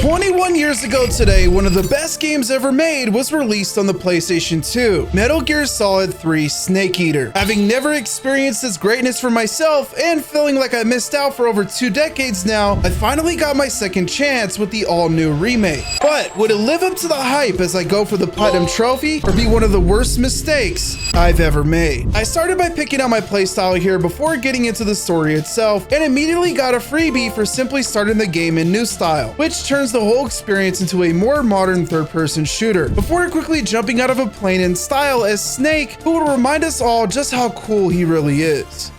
21 years ago today, one of the best games ever made was released on the PlayStation 2, Metal Gear Solid 3 Snake Eater. Having never experienced its greatness for myself and feeling like I missed out for over 2 decades now, I finally got my second chance with the all-new remake. But would it live up to the hype as I go for the Platinum Trophy, or be one of the worst mistakes I've ever made? I started by picking out my playstyle here before getting into the story itself, and immediately got a freebie for simply starting the game in new style, which turns the whole experience into a more modern third-person shooter, before quickly jumping out of a plane in style as Snake, who will remind us all just how cool he really is.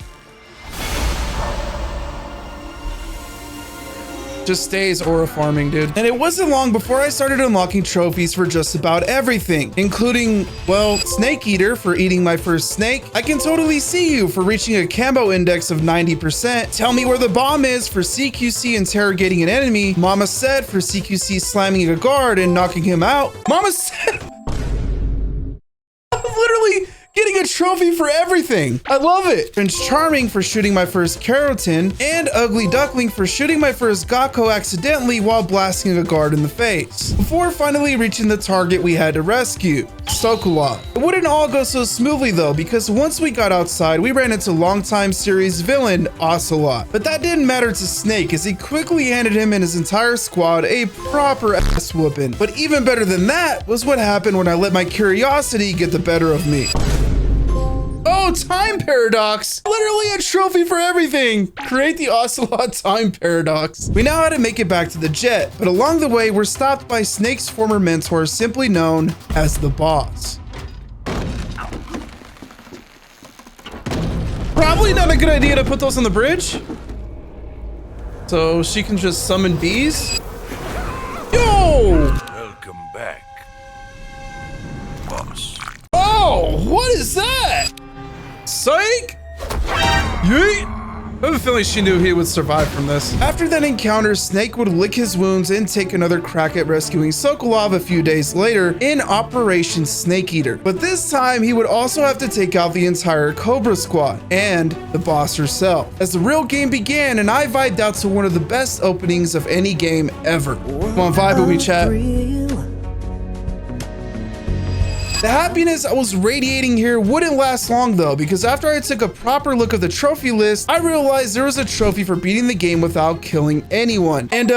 Just stays aura farming, dude. And it wasn't long before I started unlocking trophies for just about everything, including, well, Snake Eater for eating my first snake. I can totally see you for reaching a combo index of 90%. Tell me where the bomb is for CQC interrogating an enemy. Mama said for CQC slamming a guard and knocking him out. Mama said... I'm literally getting a trophy for everything. I love it. Prince Charming for shooting my first Keratin, and Ugly Duckling for shooting my first Gakko accidentally while blasting a guard in the face, before finally reaching the target we had to rescue, Shagohad. It wouldn't all go so smoothly though, because once we got outside, we ran into longtime series villain Ocelot. But that didn't matter to Snake, as he quickly handed him and his entire squad a proper ass whooping. But even better than that was what happened when I let my curiosity get the better of me. Oh, time paradox. Literally a trophy for everything. Create the Ocelot time paradox. We now had to make it back to the jet, but along the way, we're stopped by Snake's former mentor, simply known as the boss. Probably not a good idea to put those on the bridge, so she can just summon bees. Yo! Welcome back, boss. Oh, what is that? Psych! Yeet! I have a feeling she knew he would survive from this. After that encounter, Snake would lick his wounds and take another crack at rescuing Sokolov a few days later in Operation Snake Eater. But this time, he would also have to take out the entire Cobra squad and the boss herself. As the real game began, and I vibed out to one of the best openings of any game ever. Come on, vibe with me, chat. The happiness I was radiating here wouldn't last long though, because after I took a proper look at the trophy list, I realized there was a trophy for beating the game without killing anyone. And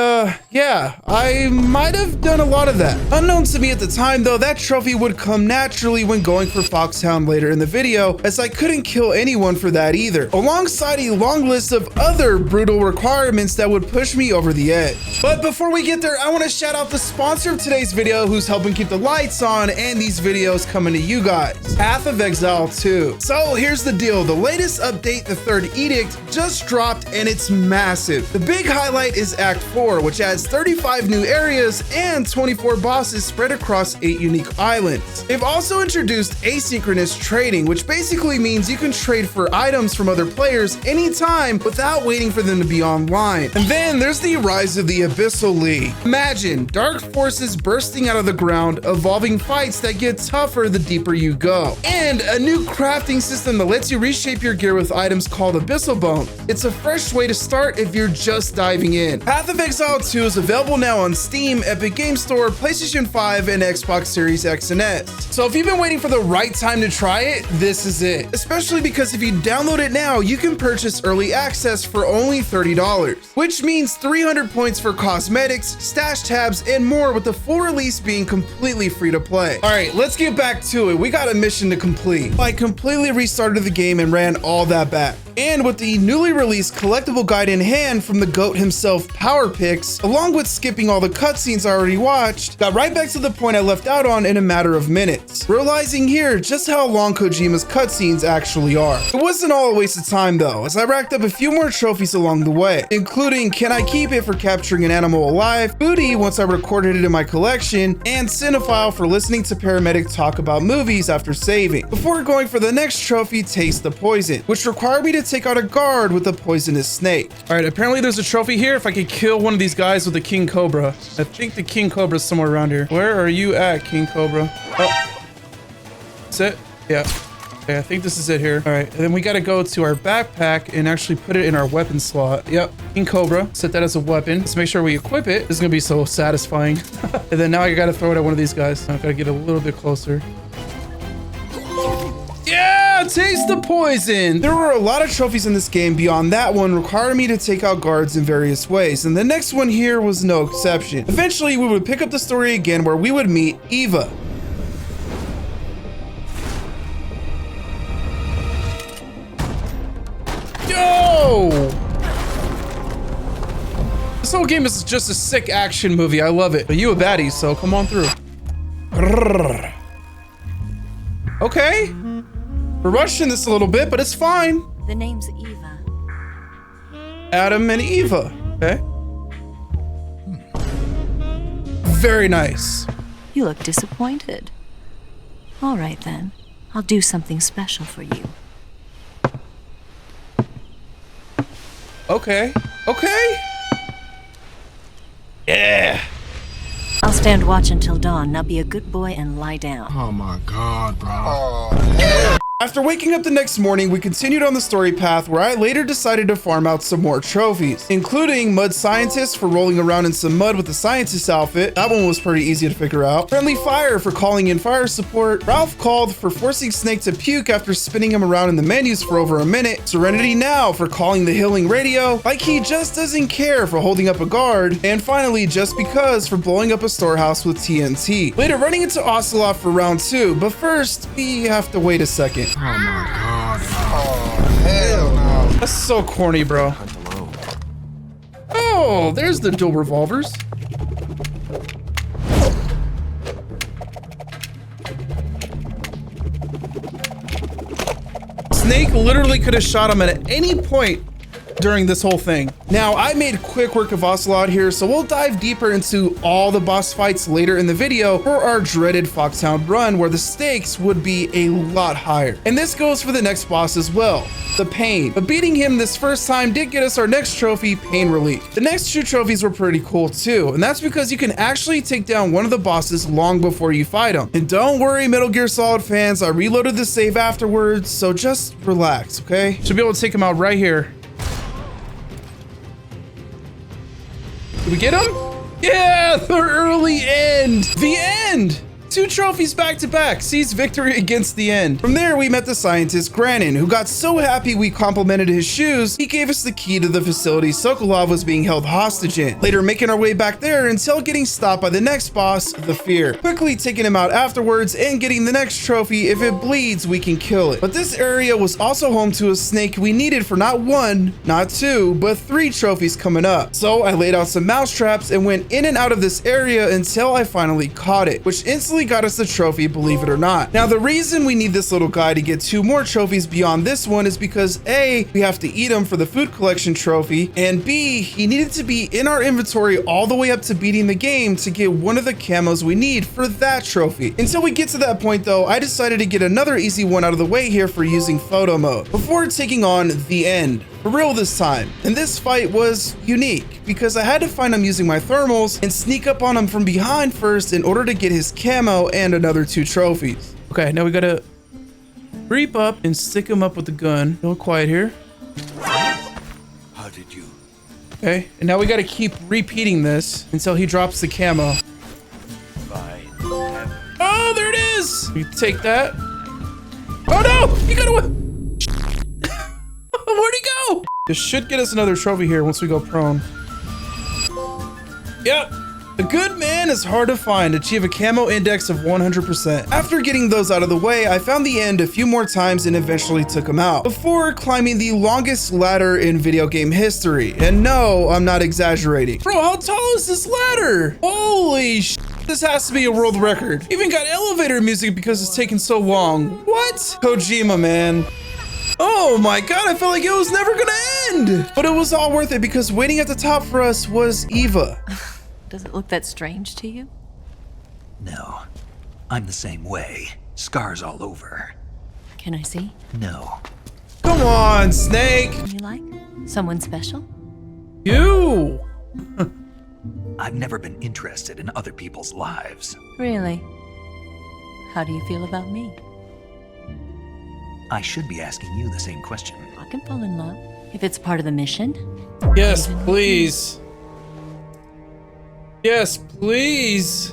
yeah, I might have done a lot of that. Unknown to me at the time though, that trophy would come naturally when going for Foxhound later in the video, as I couldn't kill anyone for that either, alongside a long list of other brutal requirements that would push me over the edge. But before we get there, I want to shout out the sponsor of today's video, who's helping keep the lights on and these videos coming to you guys, Path of Exile 2. So here's the deal. The latest update, the third edict, just dropped and it's massive. The big highlight is Act 4, which adds 35 new areas and 24 bosses spread across 8 unique islands. They've also introduced asynchronous trading, which basically means you can trade for items from other players anytime without waiting for them to be online. And then there's the rise of the Abyssal League. Imagine dark forces bursting out of the ground, evolving fights that get tougher the deeper you go, and a new crafting system that lets you reshape your gear with items called Abyssal Bone. It's a fresh way to start if you're just diving in. Path of Exile 2 is available now on Steam, Epic Games Store, PlayStation 5, and Xbox Series X and S. So if you've been waiting for the right time to try it, this is it. Especially because if you download it now, you can purchase early access for only $30, which means 300 points for cosmetics, stash tabs, and more, with the full release being completely free to play. All right, let's get back to it. We got a mission to complete. I completely restarted the game and ran all that back. And with the newly released collectible guide in hand from the GOAT himself, Power Picks, along with skipping all the cutscenes I already watched, got right back to the point I left out on in a matter of minutes, realizing here just how long Kojima's cutscenes actually are. It wasn't all a waste of time though, as I racked up a few more trophies along the way, including Can I Keep It for capturing an animal alive, Booty once I recorded it in my collection, and Cinephile for listening to Paramedic talk about movies after saving, before going for the next trophy, Taste the Poison, which required me to take out a guard with a poisonous snake. All right, apparently there's a trophy here if I could kill one of these guys with the King Cobra. I think the King Cobra's somewhere around here. Where are you at, King Cobra? Oh. That's it? Yeah. Okay, I think this is it here. All right, and then we got to go to our backpack and actually put it in our weapon slot. Yep, King Cobra. Set that as a weapon. Let's make sure we equip it. This is gonna be so satisfying. And then now I got to throw it at one of these guys. I got to get a little bit closer. Yeah, taste the poison. There were a lot of trophies in this game beyond that one requiring me to take out guards in various ways, and the next one here was no exception. Eventually, we would pick up the story again where we would meet Eva. Yo! This whole game is just a sick action movie. I love it. But you a baddie, so come on through. Okay. We're rushing this a little bit, but it's fine. The name's Eva. Adam and Eva. Okay. Very nice. You look disappointed. All right then. I'll do something special for you. Okay. Okay. Yeah. I'll stand watch until dawn. Now be a good boy and lie down. Oh my God, bro. Oh, yeah. After waking up the next morning, we continued on the story path where I later decided to farm out some more trophies, including Mud Scientist for rolling around in some mud with the scientist outfit. That one was pretty easy to figure out. Friendly Fire for calling in fire support. Ralph Called for forcing Snake to puke after spinning him around in the menus for over a minute. Serenity Now for calling the healing radio like he just doesn't care for holding up a guard. And finally, Just Because for blowing up a storehouse with TNT. Later running into Ocelot for round 2, but first we have to wait a second. Oh my God. Oh, hell no. That's so corny, bro. Oh, there's the dual revolvers. Snake literally could have shot him at any point during this whole thing. Now, I made quick work of Ocelot here, so we'll dive deeper into all the boss fights later in the video for our dreaded Foxhound run, where the stakes would be a lot higher. And this goes for the next boss as well, the Pain. But beating him this first time did get us our next trophy, Pain Relief. The next 2 trophies were pretty cool too, and that's because you can actually take down one of the bosses long before you fight him. And don't worry, Metal Gear Solid fans, I reloaded the save afterwards, so just relax, okay? Should be able to take him out right here. Did we get him? Yeah, the early end. The end. 2 trophies back to back sees victory against the end. From there, we met the scientist Granin, who got so happy we complimented his shoes, he gave us the key to the facility Sokolov was being held hostage in. Later, making our way back there until getting stopped by the next boss, the Fear. Quickly taking him out afterwards and getting the next trophy. If it bleeds, we can kill it. But this area was also home to a snake we needed for not 1, not 2, but 3 trophies coming up. So I laid out some mouse traps and went in and out of this area until I finally caught it, which instantly got us the trophy, believe it or not. Now, the reason we need this little guy to get 2 more trophies beyond this one is because A, we have to eat him for the food collection trophy, and B, he needed to be in our inventory all the way up to beating the game to get one of the camos we need for that trophy. Until we get to that point though, I decided to get another easy one out of the way here for using photo mode before taking on the end. For real this time. And this fight was unique because I had to find him using my thermals and sneak up on him from behind first in order to get his camo and another 2 trophies. Okay, now we gotta creep up and stick him up with the gun. A little quiet here. How did you? Okay, and now we gotta keep repeating this until he drops the camo. Fine. Oh, there it is! We take that. Oh no! He got away! Where'd he go? This should get us another trophy here once we go prone. Yep. A good man is hard to find. Achieve a camo index of 100%. After getting those out of the way, I found the end a few more times and eventually took him out before climbing the longest ladder in video game history. And no, I'm not exaggerating. Bro, how tall is this ladder? Holy sh! This has to be a world record. Even got elevator music because it's taken so long. What? Kojima, man. Oh my god, I felt like it was never gonna end! But it was all worth it because waiting at the top for us was Eva. Does it look that strange to you? No. I'm the same way. Scars all over. Can I see? No. Come on, Snake! You like? Someone special? You! I've never been interested in other people's lives. Really? How do you feel about me? I should be asking you the same question. I can fall in love if it's part of the mission. Yes, please. Yes, please.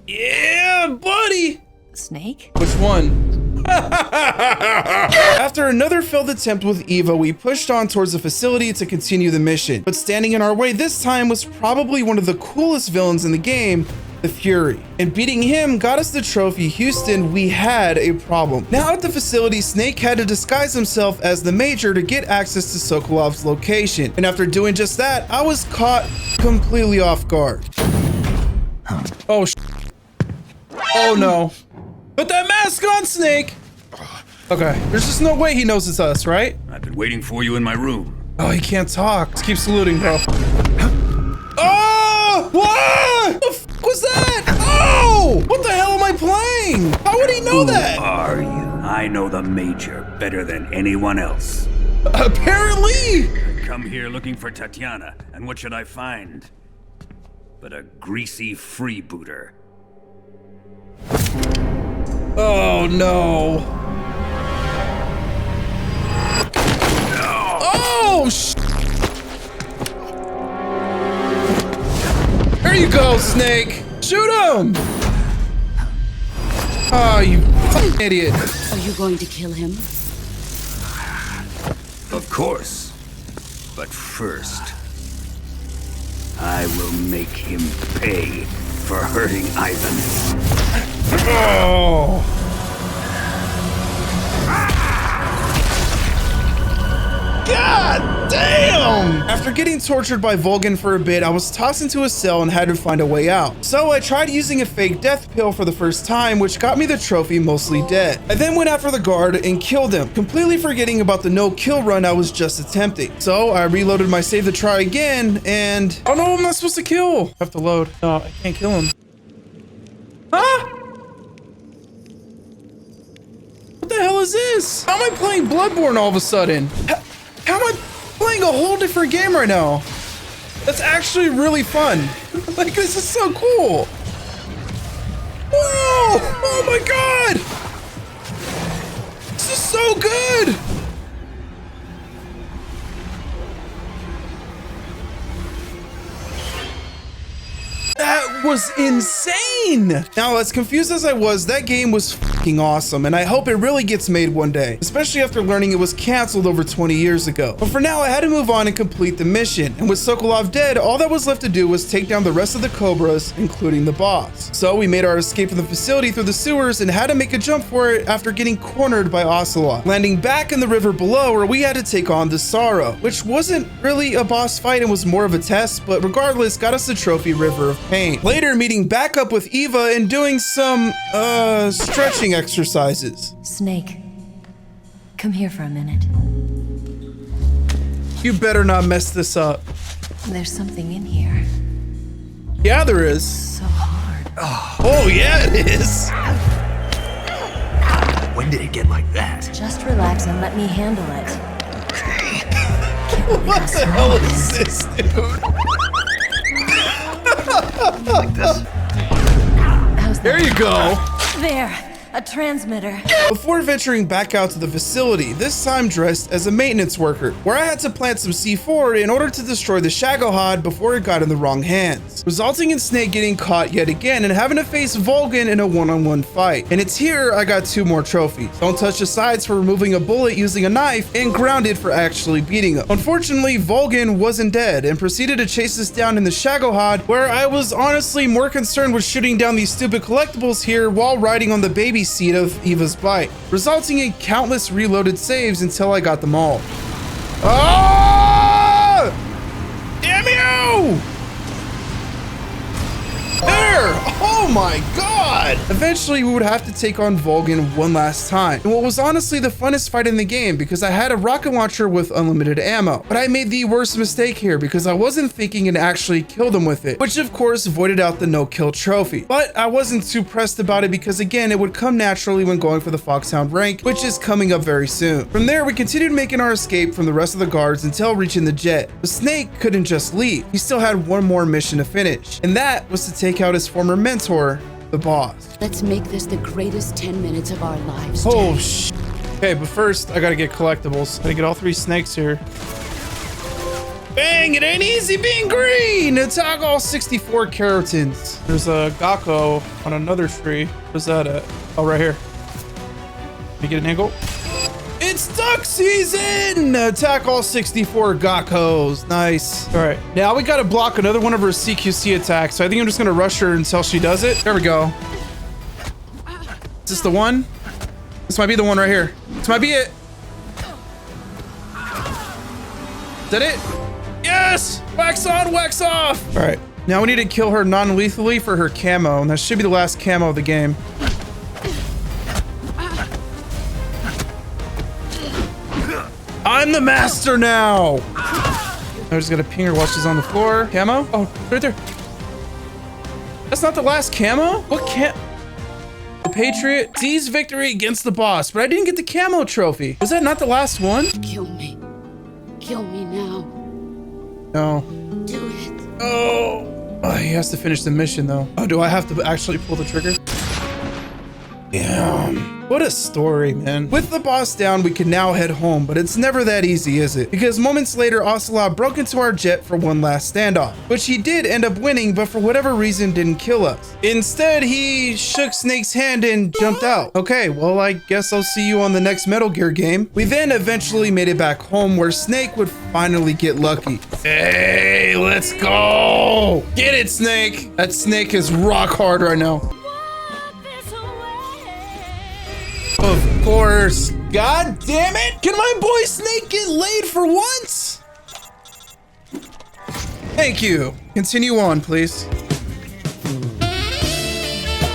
Yeah, buddy. Snake? Which one? After another failed attempt with Eva, we pushed on towards the facility to continue the mission. But standing in our way this time was probably one of the coolest villains in the game, the Fury. And beating him got us the trophy. Houston, we had a problem. Now at the facility, Snake had to disguise himself as the Major to get access to Sokolov's location. And after doing just that, I was caught completely off guard. Oh, oh no. Put that mask on, Snake! Okay, there's just no way he knows it's us, right? I've been waiting for you in my room. Oh, he can't talk. Just keep saluting, bro. Oh! What? The f was that? Oh! What the hell am I playing? How would he know that? Who are you? I know the Major better than anyone else. Apparently! I come here looking for Tatiana, and what should I find? But a greasy freebooter. Oh no. Oh sh! There you go, Snake. Shoot him! Oh, you fucking idiot. Are you going to kill him? Of course. But first, I will make him pay for hurting Ivan. Oh. God damn! After getting tortured by Volgin for a bit, I was tossed into a cell and had to find a way out. So I tried using a fake death pill for the first time, which got me the trophy mostly dead. I then went after the guard and killed him, completely forgetting about the no-kill run I was just attempting. So I reloaded my save to try again, and oh no, I'm not supposed to kill. I have to load. No, I can't kill him. Huh? What the hell is this? How am I playing Bloodborne all of a sudden? How am I playing a whole different game right now? That's actually really fun. Like, this is so cool. Whoa! Oh my god! This is so good! That was insane! Now, as confused as I was, that game was fucking awesome, and I hope it really gets made one day, especially after learning it was canceled over 20 years ago. But for now, I had to move on and complete the mission, and with Sokolov dead, all that was left to do was take down the rest of the Cobras, including the boss. So we made our escape from the facility through the sewers and had to make a jump for it after getting cornered by Ocelot, landing back in the river below where we had to take on the Sorrow, which wasn't really a boss fight and was more of a test, but regardless, got us the trophy River of Pain. Later, meeting back up with Eva and doing some, stretching exercises. Snake, come here for a minute. You better not mess this up. There's something in here. Yeah, there is. So hard. Oh, yeah, it is. When did it get like that? Just relax and let me handle it. What the hell is this, dude? Like this? How's that? There you go. There, a transmitter. Before venturing back out to the facility, this time dressed as a maintenance worker, where I had to plant some C4 in order to destroy the Shagohad before it got in the wrong hands, resulting in Snake getting caught yet again and having to face Volgin in a one-on-one fight. And it's here I got 2 more trophies. Don't touch the sides for removing a bullet using a knife, and grounded for actually beating him. Unfortunately, Volgin wasn't dead and proceeded to chase us down in the Shagohad, where I was honestly more concerned with shooting down these stupid collectibles here while riding on the baby seat of Eva's bike, resulting in countless reloaded saves until I got them all. Ah! Damn you! There! Oh my god! Eventually, we would have to take on Volgin one last time, and what was honestly the funnest fight in the game because I had a rocket launcher with unlimited ammo. But I made the worst mistake here because I wasn't thinking and actually killed him with it, which of course voided out the no-kill trophy. But I wasn't too pressed about it because again, it would come naturally when going for the Foxhound rank, which is coming up very soon. From there, we continued making our escape from the rest of the guards until reaching the jet. But Snake couldn't just leave. He still had one more mission to finish, and that was to take out his former mentor, the boss. Let's make this the greatest 10 minutes of our lives. Oh, Jack. Okay, but first, I gotta get collectibles. Gotta get all 3 snakes here. Bang! It ain't easy being green! Attack all 64 keratins. There's a Gakko on another tree. Where's that at? Oh, right here. Let me get an angle. It's duck season! Attack all 64 Gakkos. Nice. All right, now we gotta block another one of her CQC attacks. So I think I'm just gonna rush her until she does it. There we go. Is this the one? This might be the one right here. This might be it. Is that it? Yes! Wax on, wax off! All right, now we need to kill her non-lethally for her camo, and that should be the last camo of the game. I'm the master now! I just gotta ping her while she's on the floor. Camo? Oh, right there. That's not the last camo? What The Patriot sees victory against the boss, but I didn't get the camo trophy. Was that not the last one? Kill me. Kill me now. No. Do it. Oh, he has to finish the mission though. Oh, do I have to actually pull the trigger? Damn. What a story, man. With the boss down, we can now head home, but it's never that easy, is it? Because moments later, Ocelot broke into our jet for one last standoff, which he did end up winning, but for whatever reason didn't kill us. Instead, he shook Snake's hand and jumped out. Okay, well, I guess I'll see you on the next Metal Gear game. We then eventually made it back home where Snake would finally get lucky. Hey, let's go. Get it, Snake. That Snake is rock hard right now. Of course. God damn it. Can my boy Snake get laid for once? Thank you. Continue on, please.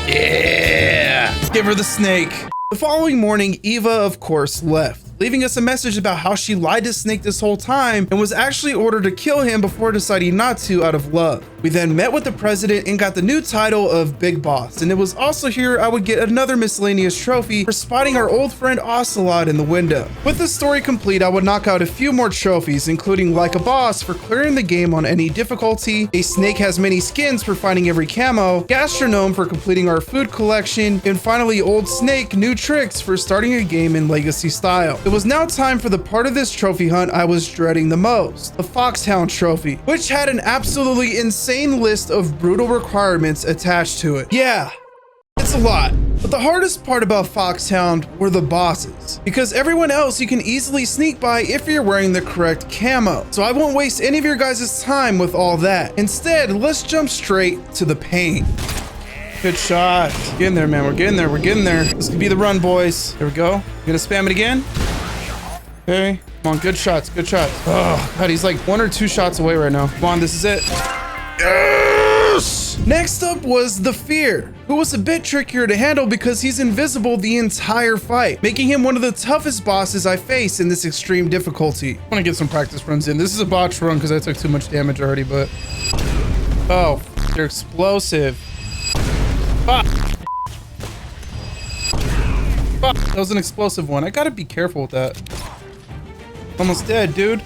Yeah. Give her the snake. The following morning, Eva, of course, left, leaving us a message about how she lied to Snake this whole time and was actually ordered to kill him before deciding not to out of love. We then met with the president and got the new title of Big Boss, and it was also here I would get another miscellaneous trophy for spotting our old friend Ocelot in the window. With the story complete, I would knock out a few more trophies, including Like a Boss for clearing the game on any difficulty, a Snake Has Many Skins for finding every camo, Gastronome for completing our food collection, and finally Old Snake New Tricks for starting a game in Legacy style. It was now time for the part of this trophy hunt I was dreading the most, the Foxhound Trophy, which had an absolutely insane list of brutal requirements attached to it. Yeah, it's a lot. But the hardest part about Foxhound were the bosses, because everyone else you can easily sneak by if you're wearing the correct camo. So I won't waste any of your guys' time with all that. Instead, let's jump straight to the pain. Good shot. Get in there, man. We're getting there. We're getting there. This could be the run, boys. Here we go. You gonna spam it again? Okay. Come on. Good shots. Good shots. Oh, God. He's like 1 or 2 shots away right now. Come on. This is it. Yes! Next up was the Fear, who was a bit trickier to handle because he's invisible the entire fight, making him one of the toughest bosses I face in this extreme difficulty. I want to get some practice runs in. This is a botch run because I took too much damage already, but... Oh, they're explosive. Fuck. Fuck. That was an explosive one. I gotta be careful with that. Almost dead, dude.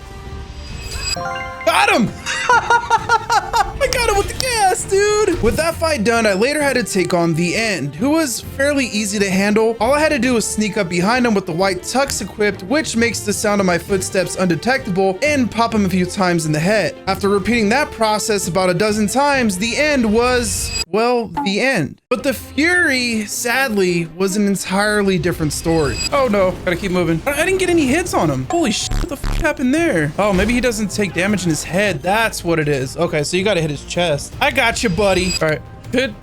Got him! I got him with the gas, dude! With that fight done, I later had to take on the End, who was fairly easy to handle. All I had to do was sneak up behind him with the white tux equipped, which makes the sound of my footsteps undetectable, and pop him a few times in the head. After repeating that process about a dozen times, the End was, well, the end. But the Fury, sadly, was an entirely different story. Oh no, gotta keep moving. I didn't get any hits on him. Holy shit, what the fuck happened there? Oh, maybe he doesn't take damage in his head. That's what it is. Okay, so you gotta hit his chest. I got you, buddy. All right, good.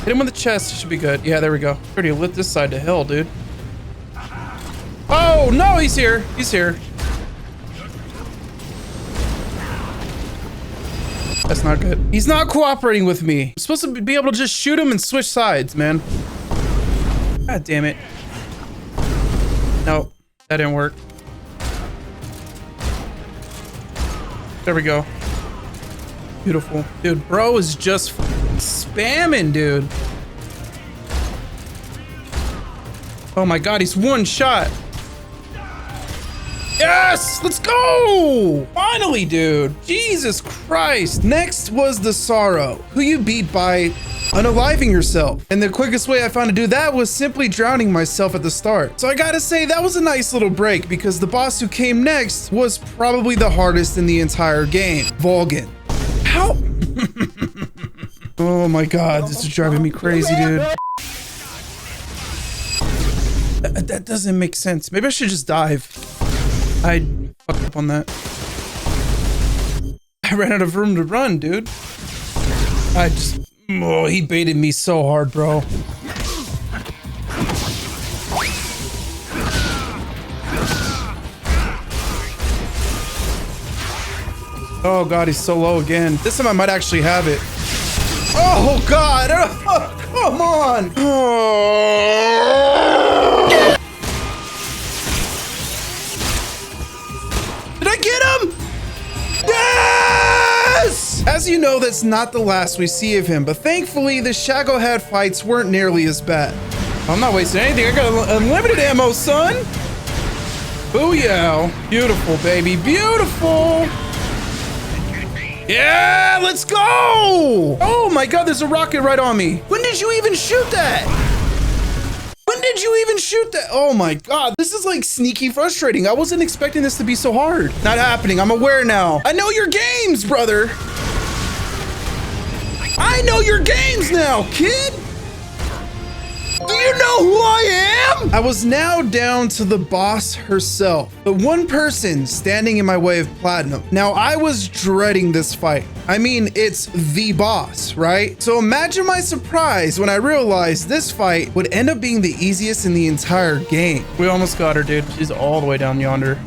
Hit him with the chest, it should be good. Yeah, there we go. Already lit this side to hell, dude. Oh, no, he's here. He's here. That's not good. He's not cooperating with me. I'm supposed to be able to just shoot him and switch sides, man. God damn it. No, that didn't work. There we go. Beautiful. Dude, bro is just spamming, dude. Oh my God, he's one shot. Yes, let's go. Finally, dude. Jesus Christ. Next was the Sorrow, who you beat by unaliving yourself. And the quickest way I found to do that was simply drowning myself at the start. So I gotta say that was a nice little break because the boss who came next was probably the hardest in the entire game, Volgan. How? Oh my God, this is driving me crazy, dude. That doesn't make sense. Maybe I should just dive. I fucked up on that. I ran out of room to run, dude. Oh, he baited me so hard, bro. Oh God, he's so low again. This time I might actually have it. Oh God, oh, come on. Oh. Did I get him? Yes! As you know, that's not the last we see of him, but thankfully the Shagohad fights weren't nearly as bad. I'm not wasting anything. I got unlimited ammo, son. Booyah. Beautiful, baby. Beautiful. Yeah, let's go. Oh my God, there's a rocket right on me. When did you even shoot that? When did you even shoot that? Oh my God, this is like sneaky frustrating. I wasn't expecting this to be so hard. Not happening, I'm aware now. I know your games, brother. I know your games now, kid. Do you know who I am? I was now down to the boss herself, the one person standing in my way of platinum. Now, I was dreading this fight. I mean, it's the boss, right? So imagine my surprise when I realized this fight would end up being the easiest in the entire game. We almost got her, dude. She's all the way down yonder.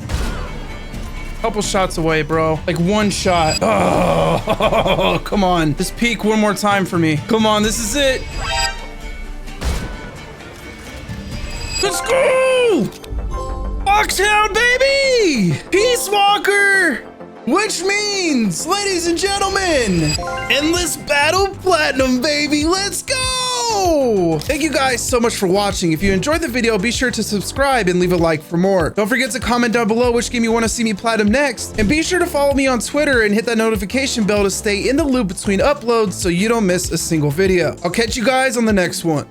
Couple shots away, bro. Like one shot. Oh, come on. Just peek one more time for me. Come on, this is it. Let's go! Foxhound, baby! Peace Walker! Which means, ladies and gentlemen, endless battle platinum, baby! Let's go! Thank you guys so much for watching. If you enjoyed the video, be sure to subscribe and leave a like for more. Don't forget to comment down below which game you want to see me platinum next. And be sure to follow me on Twitter and hit that notification bell to stay in the loop between uploads so you don't miss a single video. I'll catch you guys on the next one.